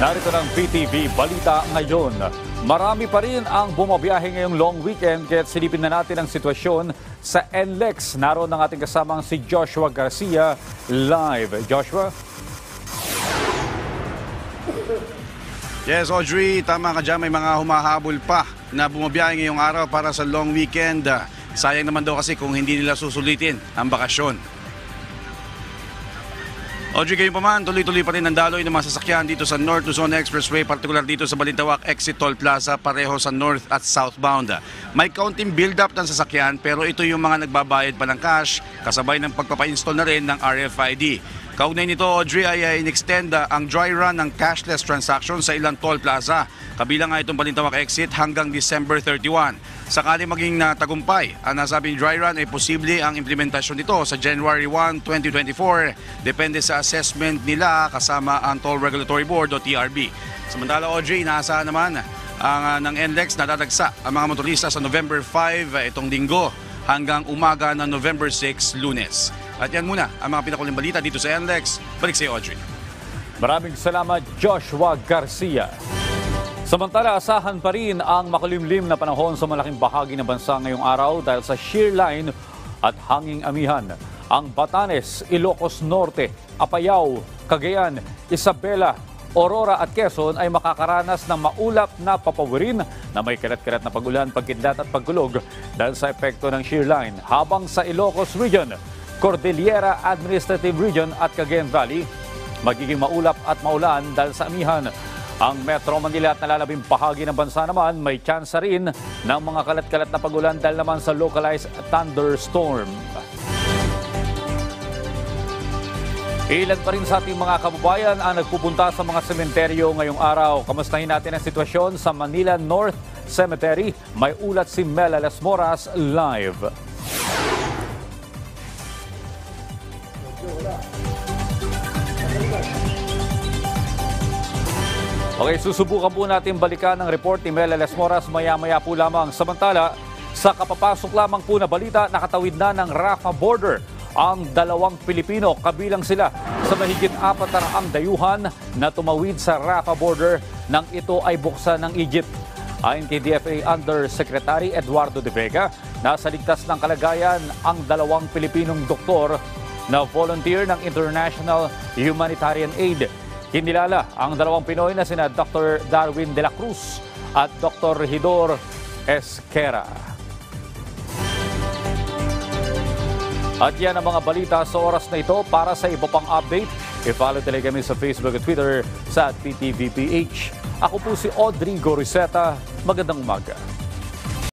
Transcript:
Narito ng PTV Balita ngayon. Marami pa rin ang bumabiyahe ngayong long weekend kaya silipin na natin ang sitwasyon sa NLEX. Naroon ang ating kasamang si Joshua Garcia live. Joshua? Yes, Audrey, tama ka dyan. May mga humahabol pa na bumabiyahe ngayong araw para sa long weekend. Sayang naman daw kasi kung hindi nila susulitin ang bakasyon. Audrey, kayo pa man, tuloy-tuloy pa rin ang daloy ng mga sasakyan dito sa North Luzon Expressway, partikular dito sa Balintawak Exit Toll Plaza, pareho sa north at southbound. May kaunting build-up ng sasakyan pero ito yung mga nagbabayad pa ng cash, kasabay ng pagpapa-install na rin ng RFID. Kaugnay nito, Audrey, ay in-extend ang dry run ng cashless transaction sa ilang toll plaza. Kabilang nga itong Balintawak Exit hanggang December 31. Sakali maging tagumpay ang nasabing dry run ay posible ang implementasyon nito sa January 1, 2024. Depende sa assessment nila kasama ang Toll Regulatory Board o TRB. Samantala, Audrey, inaasahan naman ng NLEX na dadagsa ang mga motorista sa November 5 itong linggo hanggang umaga ng November 6, Lunes. At yan muna ang mga pinakuling balita dito sa NLEX. Balik sa iyo, Audrey. Maraming salamat, Joshua Garcia. Samantala, asahan pa rin ang makulimlim na panahon sa malaking bahagi ng bansa ngayong araw dahil sa shear line at hanging amihan. Ang Batanes, Ilocos Norte, Apayao, Cagayan, Isabela, Aurora at Quezon ay makakaranas ng maulap na papawirin na may kilat-kilat na pagulan, pagkidlat at pagkulog dahil sa epekto ng shear line. Habang sa Ilocos Region, Cordillera Administrative Region at Cagayan Valley, magiging maulap at maulan dahil sa amihan. Ang Metro Manila at nalalabing bahagi ng bansa naman may tsansa rin ng mga kalat-kalat na pagulan dahil naman sa localized thunderstorm. Ilan pa rin sa ating mga kababayan ang nagpupunta sa mga sementeryo ngayong araw. Kamustahin natin ang sitwasyon sa Manila North Cemetery. May ulat si Mela Las Moras live. Okay, susubukan po natin balikan ang report ni Mela Las Moras maya-maya po lamang. Samantala, sa kapapasok lamang po na balita, nakatawid na ng Rafah border ang dalawang Pilipino. Kabilang sila sa mahigit 400 dayuhan na tumawid sa Rafah border nang ito ay buksan ng Egypt. Ayon kay DFA Undersecretary Eduardo De Vega, nasa ligtas ng kalagayan ang dalawang Pilipinong doktor na volunteer ng International Humanitarian Aid. Kinilala ang dalawang Pinoy na sina Dr. Darwin de la Cruz at Dr. Hidor Esquera. At yan ang mga balita sa oras na ito. Para sa iba pang update, i-follow talaga kami sa Facebook at Twitter sa PTVPH. Ako po si Audrey Goriseta. Magandang umaga.